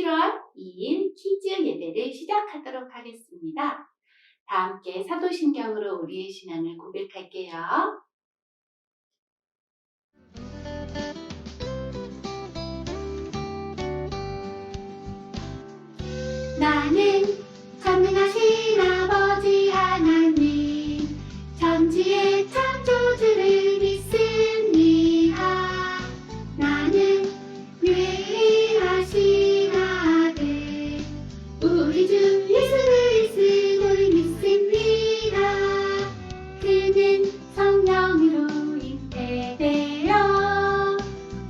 11월 2일 퀴즈 예배를 시작하도록 하겠습니다. 다 함께 사도신경으로 우리의 신앙을 고백할게요. 나는 전능하신 아버지 하나님 천지의 창조주를 믿습니다. 나는 유일하신 아들 우리 주 예수 그리스도를 믿습니다. 그는 성령으로 잉태되어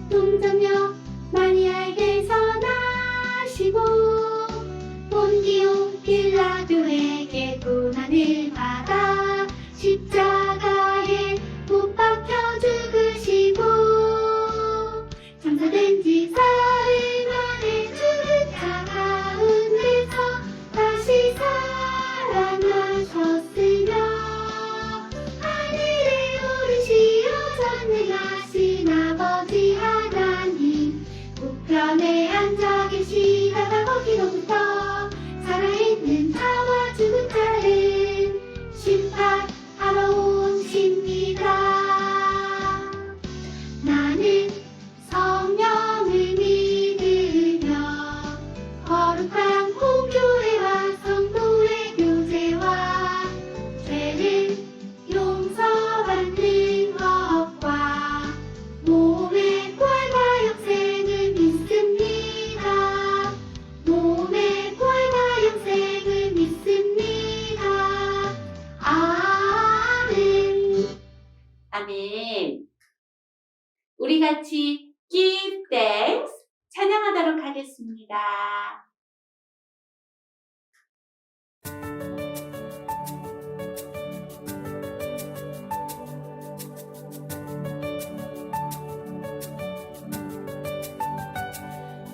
동정녀 마리아에게서 나시고 본디오 빌라도에게 고난을 받아 십자가에 못 박혀 죽으시고 장사된 지 사흘 만에 죽은 자 가운데서 다시 살아나셨으며 하늘에 오르시어 전능하신 아버지 하나님 우편에 앉아 계시다가 거기로부터 살아있는 자와 죽은 자를 심판하러 오십니다. 나는 성령을 믿으며 거룩한 공교회와 성도의 교제와 죄를 용서받는 것과 몸의 부활과 영생을 믿습니다. 몸의 부활과 영생을 믿습니다. 아멘. 아멘. 우리 같이 give thanks 찬양하도록 하겠습니다.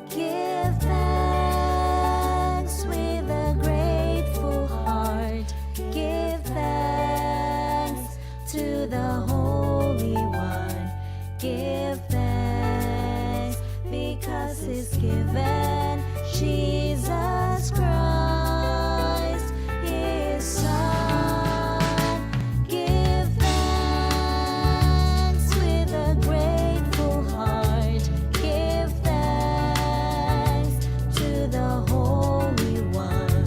Give thanks with a grateful heart. Give thanks to the Holy One. Give thanks because He's given Jesus Christ, His Son. Give thanks with a grateful heart. Give thanks to the Holy One.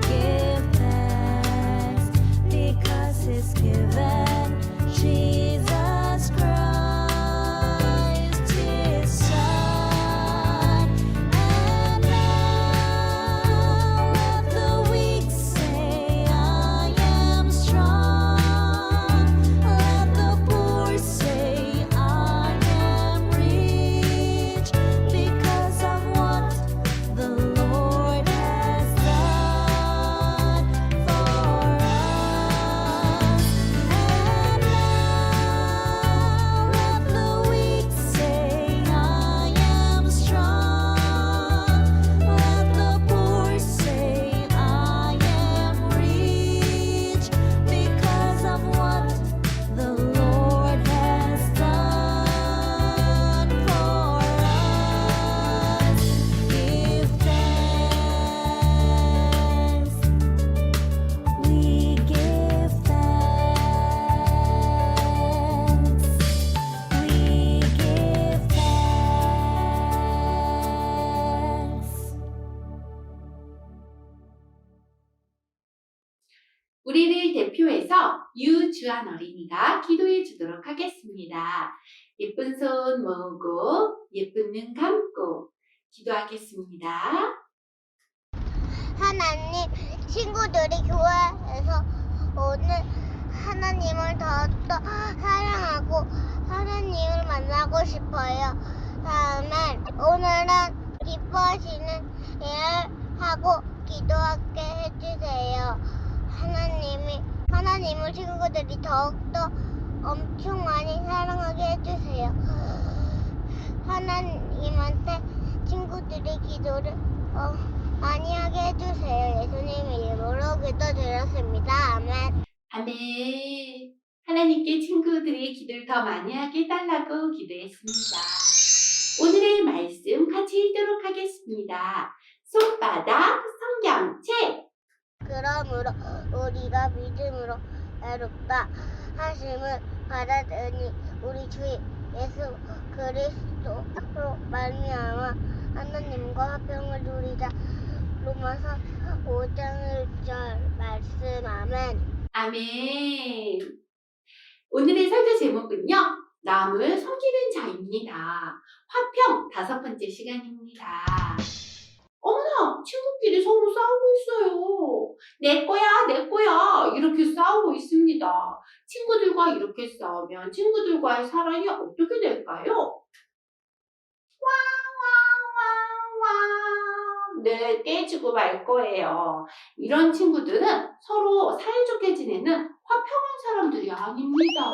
Give thanks because He's given Jesus Christ, His Son. And now let the weak say, I am strong. Let the poor say, I am rich because of what the Lord has done for us. And now let the weak say, I am strong. Let the poor say, I am rich because of what the Lord has done for us. Give thanks. We give thanks. We give thanks. 우리를 대표해서 유주한 어린이가 기도해 주도록 하겠습니다. 예쁜 손 모으고 예쁜 눈 감고 기도하겠습니다. 하나님, 친구들이 교회에서 오늘 하나님을 더 사랑하고 하나님을 만나고 싶어요. 다음에 오늘은 기뻐하시는 일을 하고 기도하게 해주세요. 하나님을 친구들이 더욱더 엄청 많이 사랑하게 해주세요. 하나님한테 친구들이 기도를 많이 하게 해주세요. 예수님 이름으로 기도드렸습니다. 아멘. 아멘. 하나님께 친구들이 기도를 더 많이 하게 해달라고 기도했습니다. 오늘의 말씀 같이 읽도록 하겠습니다. 손바닥 성경책. 그러므로 우리가 믿음으로 애롭다 하심을 받았으니 우리 주 예수 그리스도로 말미암아 하나님과 화평을 누리자. 로마서 5장 1절 말씀. 아멘. 아멘. 오늘의 설교 제목은요, 남을 섬기는 자입니다. 화평 5번째 시간입니다. 어머나, 친구끼리 서로 싸우고 있어요. 내 거야, 내 거야. 이렇게 싸우고 있습니다. 친구들과 이렇게 싸우면 친구들과의 사랑이 어떻게 될까요? 와와와와. 네, 떼지고 말 거예요. 이런 친구들은 서로 사이좋게 지내는 화평한 사람들이 아닙니다.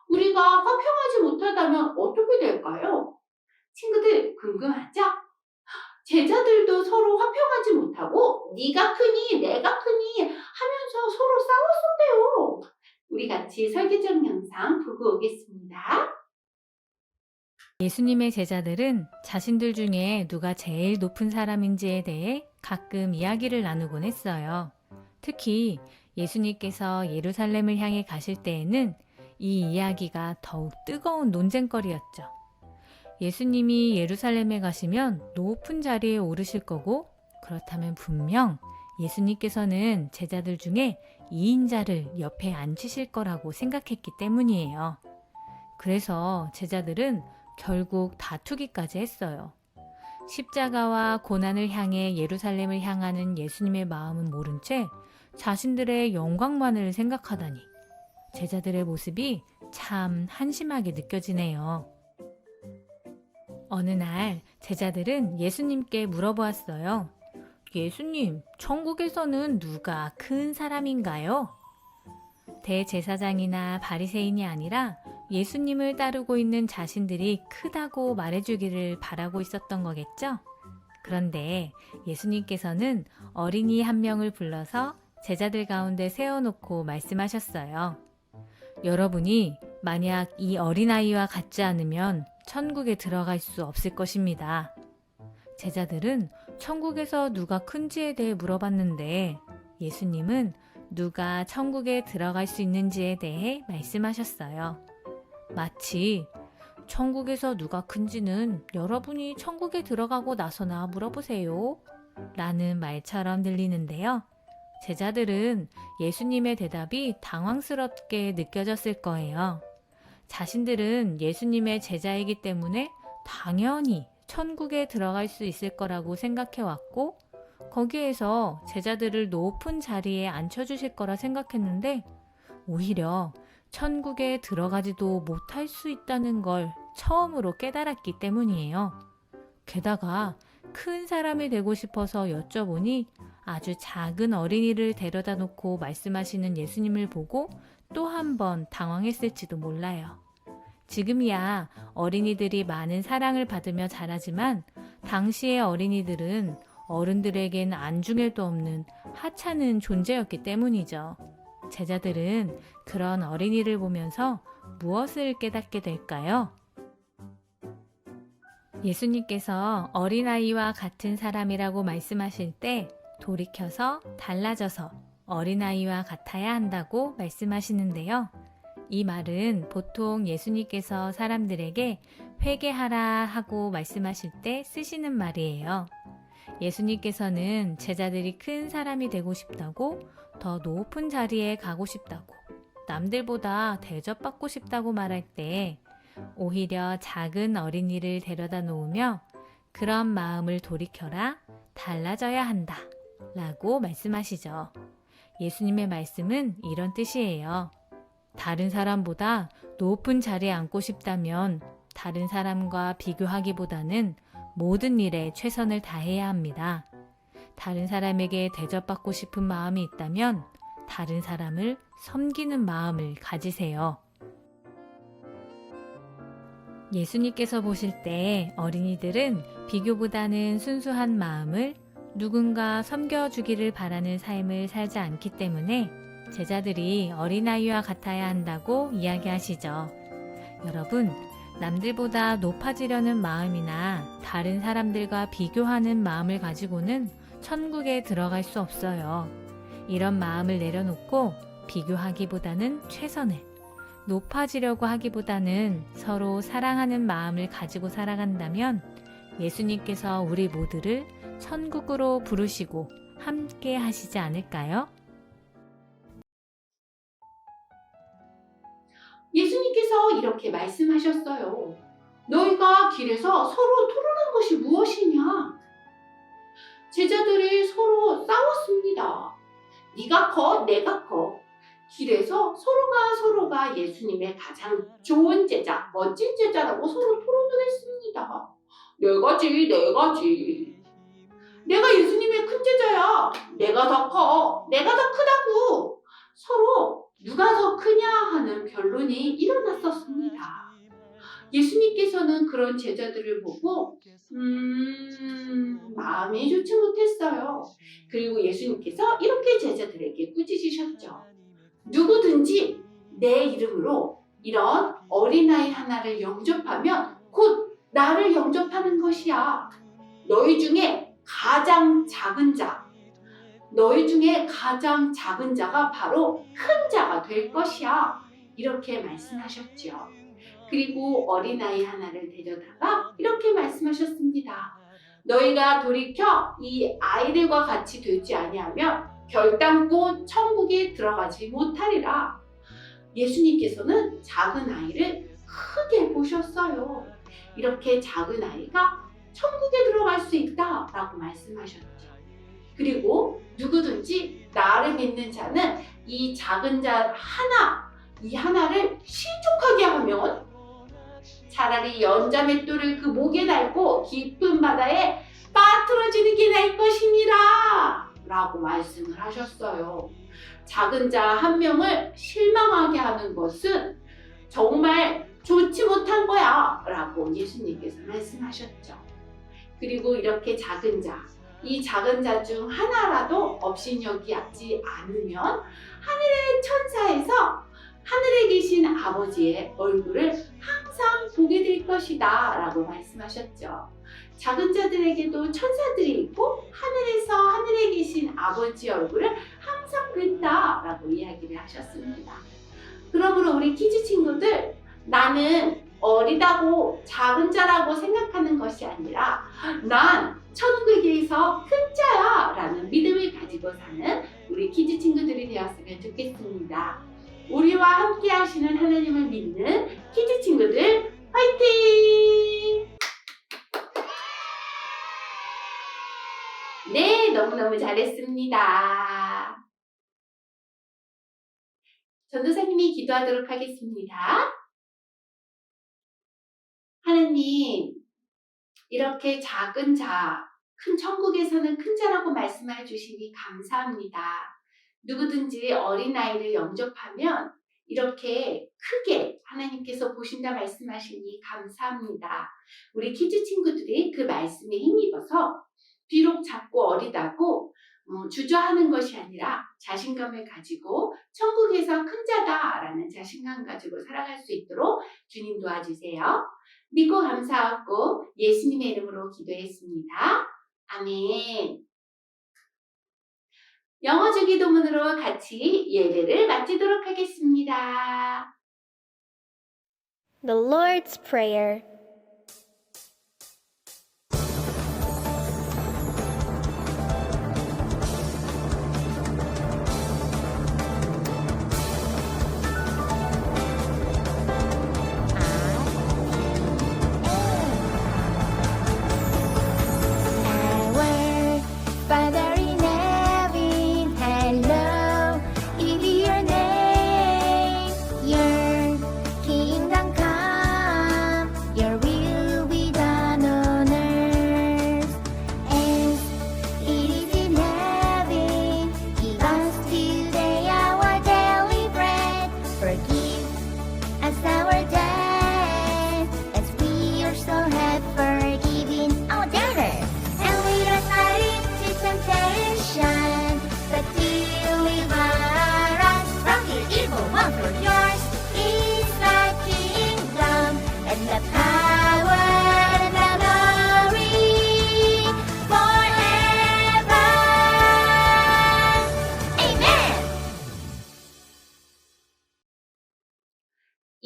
우리가 화평하지 못하다면 어떻게 될까요? 친구들 궁금하죠? 제자들도 서로 화평하지 못하고 네가 크니 내가 크니 하면서 서로 싸웠었대요. 우리 같이 설교적 영상 보고 오겠습니다. 예수님의 제자들은 자신들 중에 누가 제일 높은 사람인지에 대해 가끔 이야기를 나누곤 했어요. 특히 예수님께서 예루살렘을 향해 가실 때에는 이 이야기가 더욱 뜨거운 논쟁거리였죠. 예수님이 예루살렘에 가시면 높은 자리에 오르실 거고, 그렇다면 분명 예수님께서는 제자들 중에 2인자를 옆에 앉히실 거라고 생각했기 때문이에요. 그래서 제자들은 결국 다투기까지 했어요. 십자가와 고난을 향해 예루살렘을 향하는 예수님의 마음은 모른 채 자신들의 영광만을 생각하다니, 제자들의 모습이 참 한심하게 느껴지네요. 어느 날 제자들은 예수님께 물어보았어요. 예수님, 천국에서는 누가 큰 사람인가요? 대제사장이나 바리새인이 아니라 예수님을 따르고 있는 자신들이 크다고 말해주기를 바라고 있었던 거겠죠? 그런데 예수님께서는 어린이 한 명을 불러서 제자들 가운데 세워놓고 말씀하셨어요. 여러분이 만약 이 어린아이와 같지 않으면 천국에 들어갈 수 없을 것입니다. 제자들은 천국에서 누가 큰지에 대해 물어봤는데 예수님은 누가 천국에 들어갈 수 있는지에 대해 말씀하셨어요. 마치 천국에서 누가 큰지는 여러분이 천국에 들어가고 나서나 물어보세요 라는 말처럼 들리는데요. 제자들은 예수님의 대답이 당황스럽게 느껴졌을 거예요. 자신들은 예수님의 제자이기 때문에 당연히 천국에 들어갈 수 있을 거라고 생각해왔고, 거기에서 제자들을 높은 자리에 앉혀주실 거라 생각했는데 오히려 천국에 들어가지도 못할 수 있다는 걸 처음으로 깨달았기 때문이에요. 게다가 큰 사람이 되고 싶어서 여쭤보니 아주 작은 어린이를 데려다 놓고 말씀하시는 예수님을 보고 또 한 번 당황했을지도 몰라요. 지금이야 어린이들이 많은 사랑을 받으며 자라지만 당시의 어린이들은 어른들에겐 안중에도 없는 하찮은 존재였기 때문이죠. 제자들은 그런 어린이를 보면서 무엇을 깨닫게 될까요? 예수님께서 어린아이와 같은 사람이라고 말씀하실 때 돌이켜서 달라져서 어린아이와 같아야 한다고 말씀하시는데요. 이 말은 보통 예수님께서 사람들에게 회개하라 하고 말씀하실 때 쓰시는 말이에요. 예수님께서는 제자들이 큰 사람이 되고 싶다고, 더 높은 자리에 가고 싶다고, 남들보다 대접받고 싶다고 말할 때 오히려 작은 어린이를 데려다 놓으며 그런 마음을 돌이켜라, 달라져야 한다 라고 말씀하시죠. 예수님의 말씀은 이런 뜻이에요. 다른 사람보다 높은 자리에 앉고 싶다면 다른 사람과 비교하기보다는 모든 일에 최선을 다해야 합니다. 다른 사람에게 대접받고 싶은 마음이 있다면 다른 사람을 섬기는 마음을 가지세요. 예수님께서 보실 때 어린이들은 비교보다는 순수한 마음을, 누군가 섬겨주기를 바라는 삶을 살지 않기 때문에 제자들이 어린아이와 같아야 한다고 이야기하시죠. 여러분, 남들보다 높아지려는 마음이나 다른 사람들과 비교하는 마음을 가지고는 천국에 들어갈 수 없어요. 이런 마음을 내려놓고 비교하기보다는 최선을, 높아지려고 하기보다는 서로 사랑하는 마음을 가지고 살아간다면 예수님께서 우리 모두를 천국으로 부르시고 함께 하시지 않을까요? 예수님께서 이렇게 말씀하셨어요. 너희가 길에서 서로 토론한 것이 무엇이냐? 제자들이 서로 싸웠습니다. 네가 커, 내가 커. 길에서 서로가 예수님의 가장 좋은 제자, 멋진 제자라고 서로 토론을 했습니다. 내가지. 내가 예수님의 큰 제자야. 내가 더 커. 내가 더 크다고. 서로 누가 더 크냐 하는 변론이 일어났었습니다. 예수님께서는 그런 제자들을 보고 마음이 좋지 못했어요. 그리고 예수님께서 이렇게 제자들에게 꾸짖으셨죠. 누구든지 내 이름으로 이런 어린아이 하나를 영접하면 곧 나를 영접하는 것이야. 너희 중에 가장 작은 자가 바로 큰 자가 될 것이야. 이렇게 말씀하셨죠. 그리고 어린아이 하나를 데려다가 이렇게 말씀하셨습니다. 너희가 돌이켜 이 아이들과 같이 되지 아니하면 결단코 천국에 들어가지 못하리라. 예수님께서는 작은 아이를 크게 보셨어요. 이렇게 작은 아이가 천국에 들어갈 수 있다라고 말씀하셨죠. 그리고 누구든지 나를 믿는 자는 이 작은 자 이 하나를 신족하게 하면 차라리 연자맷돌을 그 목에 달고 깊은 바다에 빠뜨려지는 게 나을 것이니라 라고 말씀을 하셨어요. 작은 자 한 명을 실망하게 하는 것은 정말 좋지 못한 거야 라고 예수님께서 말씀하셨죠. 그리고 이렇게 이 작은 자 중 하나라도 업신여기지 않으면 하늘의 천사에서 하늘에 계신 아버지의 얼굴을 항상 보게 될 것이다 라고 말씀하셨죠. 작은 자들에게도 천사들이 있고 하늘에 계신 아버지 얼굴을 항상 뵌다 라고 이야기를 하셨습니다. 그러므로 우리 키즈 친구들, 나는 어리다고 작은 자라고 생각하는 것이 아니라 난 천국에서 큰 자야 라는 믿음을 가지고 사는 우리 키즈 친구들이 되었으면 좋겠습니다. 우리와 함께 하시는 하나님을 믿는 키즈 친구들 화이팅! 네, 너무너무 잘했습니다. 전도사님이 기도하도록 하겠습니다. 하나님, 이렇게 작은 자, 큰 천국에서는 큰 자라고 말씀해 주시니 감사합니다. 누구든지 어린아이를 영접하면 이렇게 크게 하나님께서 보신다 말씀하시니 감사합니다. 우리 키즈 친구들이 그 말씀에 힘입어서 비록 작고 어리다고 주저하는 것이 아니라 자신감을 가지고 천국에서 큰 자다라는 자신감 가지고 살아갈 수 있도록 주님 도와주세요. 믿고 감사하고 예수님의 이름으로 기도했습니다. 아멘. 영어 주기도문으로 같이 예배를 마치도록 하겠습니다. The Lord's Prayer. Our Father in heaven, hallowed be your name. Your kingdom come, your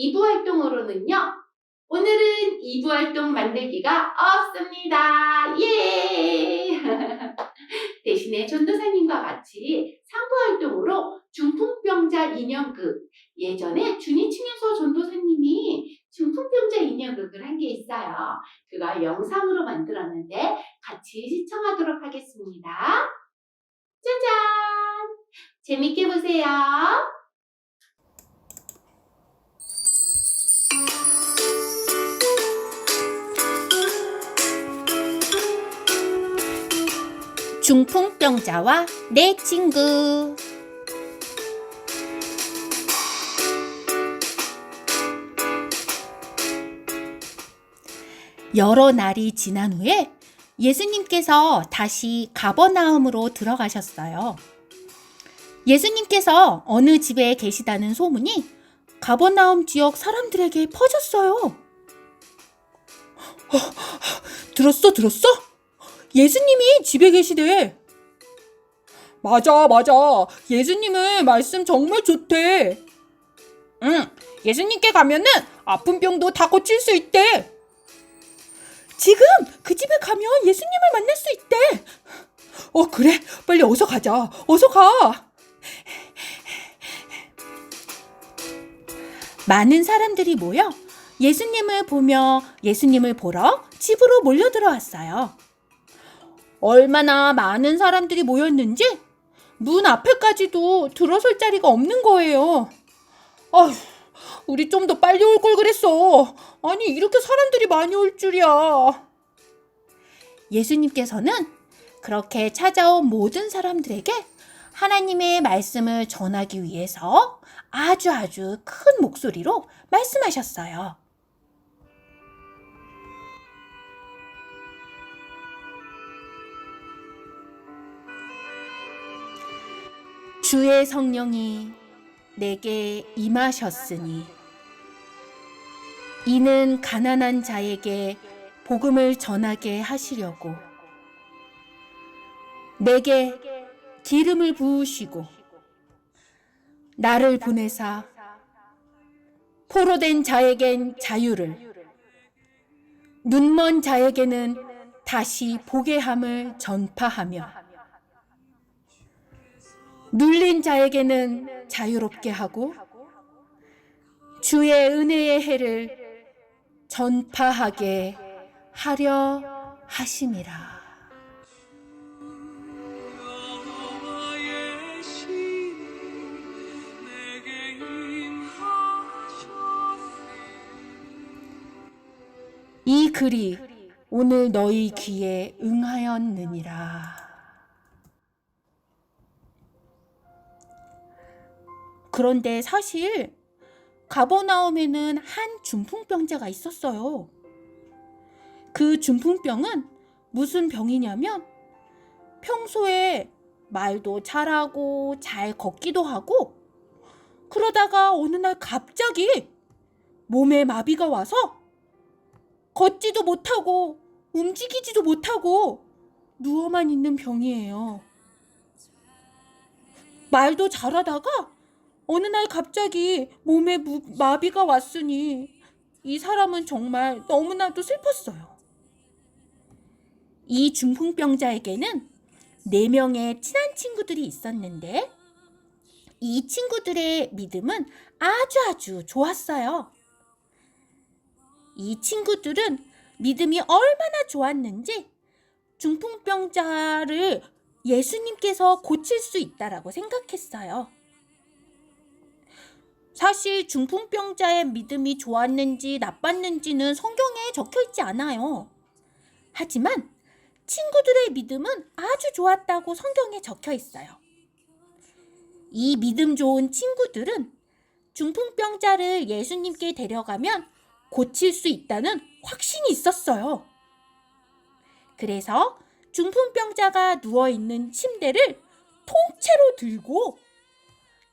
2부 활동으로는요. 오늘은 2부 활동 만들기가 없습니다. 예! 대신에 전도사님과 같이 3부 활동으로 중풍병자 인형극, 예전에 준이층에서 전도사님이 중풍병자 인형극을 한 게 있어요. 그걸 영상으로 만들었는데 같이 시청하도록 하겠습니다. 짜잔! 재밌게 보세요. 중풍병자와 내 친구. 여러 날이 지난 후에 예수님께서 다시 가버나움으로 들어가셨어요. 예수님께서 어느 집에 계시다는 소문이 가버나움 지역 사람들에게 퍼졌어요. 들었어? 예수님이 집에 계시대. 맞아. 예수님은 말씀 정말 좋대. 응, 예수님께 가면은 아픈 병도 다 고칠 수 있대. 지금 그 집에 가면 예수님을 만날 수 있대. 그래. 빨리 어서 가자. 어서 가. 많은 사람들이 모여 예수님을 보러 집으로 몰려들어왔어요. 얼마나 많은 사람들이 모였는지 문 앞에까지도 들어설 자리가 없는 거예요. 우리 좀 더 빨리 올 걸 그랬어. 아니, 이렇게 사람들이 많이 올 줄이야. 예수님께서는 그렇게 찾아온 모든 사람들에게 하나님의 말씀을 전하기 위해서 아주 큰 목소리로 말씀하셨어요. 주의 성령이 내게 임하셨으니 이는 가난한 자에게 복음을 전하게 하시려고 내게 기름을 부으시고 나를 보내사 포로된 자에겐 자유를 눈먼 자에게는 다시 보게 함을 전파하며 눌린 자에게는 자유롭게 하고 주의 은혜의 해를 전파하게 하려 하심이라. 이 글이 오늘 너희 귀에 응하였느니라. 그런데 사실 가버나움에는 한 중풍병자가 있었어요. 그 중풍병은 무슨 병이냐면 평소에 말도 잘하고 잘 걷기도 하고 그러다가 어느 날 갑자기 몸에 마비가 와서 걷지도 못하고 움직이지도 못하고 누워만 있는 병이에요. 말도 잘하다가 어느 날 갑자기 몸에 마비가 왔으니 이 사람은 정말 너무나도 슬펐어요. 이 중풍병자에게는 4명의 친한 친구들이 있었는데 이 친구들의 믿음은 아주 좋았어요. 이 친구들은 믿음이 얼마나 좋았는지 중풍병자를 예수님께서 고칠 수 있다라고 생각했어요. 사실 중풍병자의 믿음이 좋았는지 나빴는지는 성경에 적혀있지 않아요. 하지만 친구들의 믿음은 아주 좋았다고 성경에 적혀있어요. 이 믿음 좋은 친구들은 중풍병자를 예수님께 데려가면 고칠 수 있다는 확신이 있었어요. 그래서 중풍병자가 누워있는 침대를 통째로 들고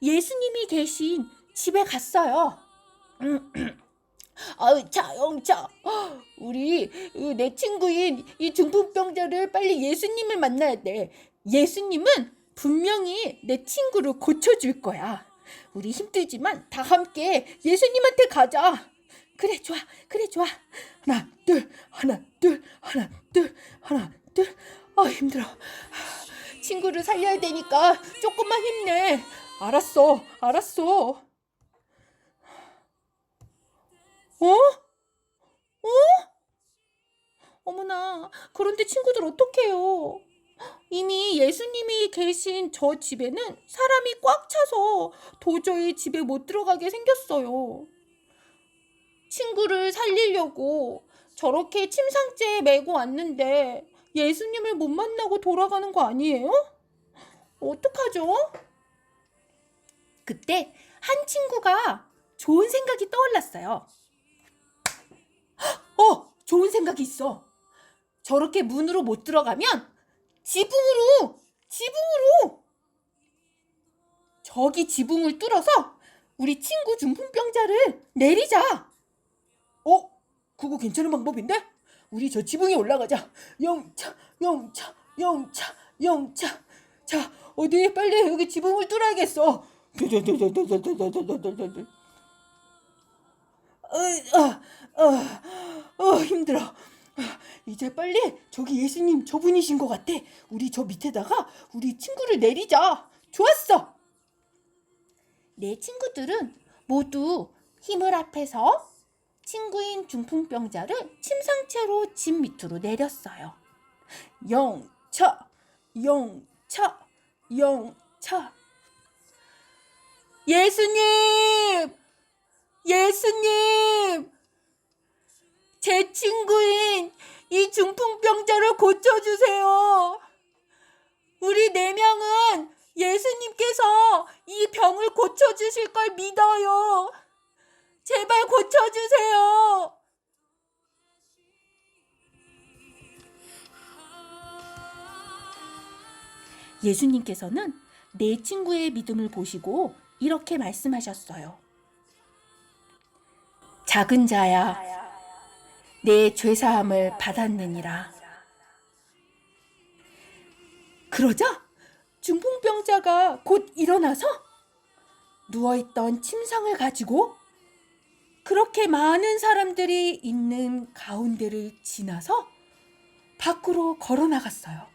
예수님이 계신 집에 갔어요. 영차, 우리 내 친구인 이 중풍병자를 빨리 예수님을 만나야 돼. 예수님은 분명히 내 친구를 고쳐줄 거야. 우리 힘들지만 다 함께 예수님한테 가자. 그래, 좋아. 그래, 좋아. 하나, 둘, 하나, 둘, 하나, 둘, 하나, 둘. 아, 힘들어. 친구를 살려야 되니까 조금만 힘내. 알았어, 알았어. 어? 어머나, 그런데 친구들 어떡해요? 이미 예수님이 계신 저 집에는 사람이 꽉 차서 도저히 집에 못 들어가게 생겼어요. 친구를 살리려고 저렇게 침상째에 메고 왔는데 예수님을 못 만나고 돌아가는 거 아니에요? 어떡하죠? 그때 한 친구가 좋은 생각이 떠올랐어요. 좋은 생각이 있어. 저렇게 문으로 못 들어가면 지붕으로! 저기 지붕을 뚫어서 우리 친구 중풍병자를 내리자. 그거 괜찮은 방법인데? 우리 저 지붕에 올라가자. 영차. 자, 어디 빨리 여기 지붕을 뚫어야겠어. 힘들어. 이제 빨리 저기 예수님 저분이신 것 같아. 우리 저 밑에다가 우리 친구를 내리자. 좋았어. 내 친구들은 모두 힘을 합해서 친구인 중풍병자를 침상채로 집 밑으로 내렸어요. 영차. 예수님! 제 친구인 이 중풍병자를 고쳐주세요. 우리 4명은 예수님께서 이 병을 고쳐주실 걸 믿어요. 제발 고쳐주세요. 예수님께서는 내 친구의 믿음을 보시고 이렇게 말씀하셨어요. 작은 자야, 내 죄사함을 받았느니라. 그러자 중풍병자가 곧 일어나서 누워있던 침상을 가지고 그렇게 많은 사람들이 있는 가운데를 지나서 밖으로 걸어 나갔어요.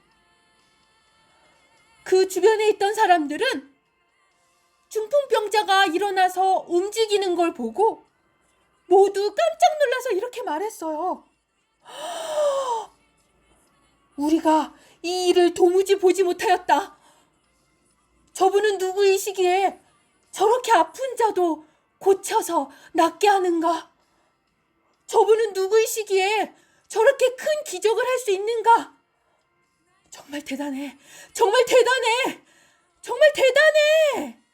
그 주변에 있던 사람들은 중풍병자가 일어나서 움직이는 걸 보고 모두 깜짝 놀라서 이렇게 말했어요. 우리가 이 일을 도무지 보지 못하였다. 저분은 누구이시기에 저렇게 아픈 자도 고쳐서 낫게 하는가? 저분은 누구이시기에 저렇게 큰 기적을 할 수 있는가? 정말 대단해. 정말 대단해. 정말 대단해.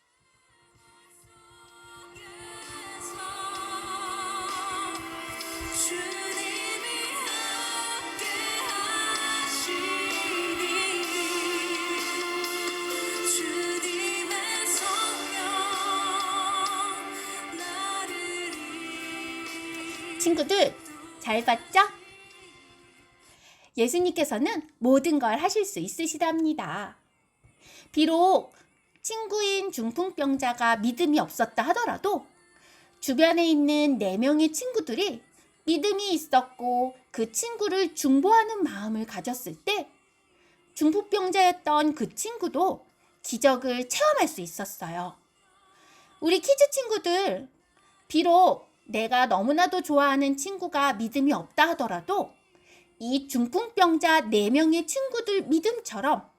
친구들, 잘 봤죠? 예수님께서는 모든 걸 하실 수 있으시답니다. 비록 친구인 중풍병자가 믿음이 없었다 하더라도 주변에 있는 4명의 친구들이 믿음이 있었고 그 친구를 중보하는 마음을 가졌을 때 중풍병자였던 그 친구도 기적을 체험할 수 있었어요. 우리 키즈 친구들, 비록 내가 너무나도 좋아하는 친구가 믿음이 없다 하더라도 이 중풍병자 4명의 친구들 믿음처럼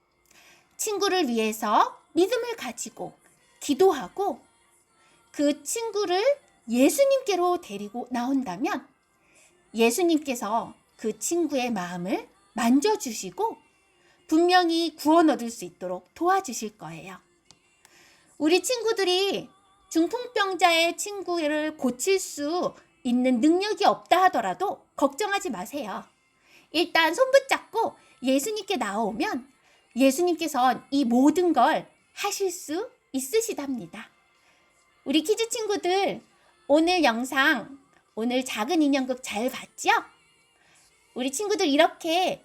친구를 위해서 믿음을 가지고 기도하고 그 친구를 예수님께로 데리고 나온다면 예수님께서 그 친구의 마음을 만져주시고 분명히 구원 얻을 수 있도록 도와주실 거예요. 우리 친구들이 중풍병자의 친구를 고칠 수 있는 능력이 없다 하더라도 걱정하지 마세요. 일단 손 붙잡고 예수님께 나오면 예수님께서는 이 모든 걸 하실 수 있으시답니다. 우리 키즈 친구들, 오늘 영상, 오늘 작은 인형극 잘 봤죠? 우리 친구들 이렇게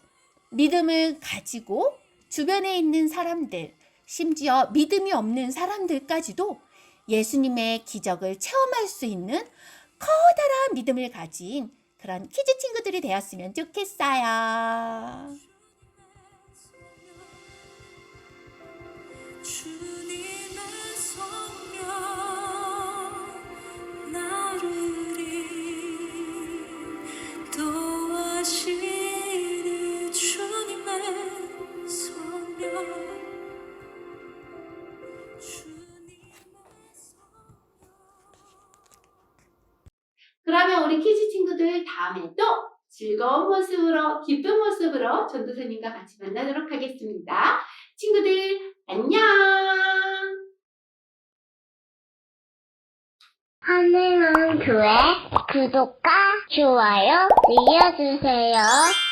믿음을 가지고 주변에 있는 사람들, 심지어 믿음이 없는 사람들까지도 예수님의 기적을 체험할 수 있는 커다란 믿음을 가진 그런 키즈 친구들이 되었으면 좋겠어요. 주님의 성령 나를 인도하시니 주님의 성령 그러면 우리 키즈 친구들 다음에 또 즐거운 모습으로, 기쁜 모습으로 전도사님과 같이 만나도록 하겠습니다. 친구들, 안녕! 하늘은 교회 구독과 좋아요 눌러주세요.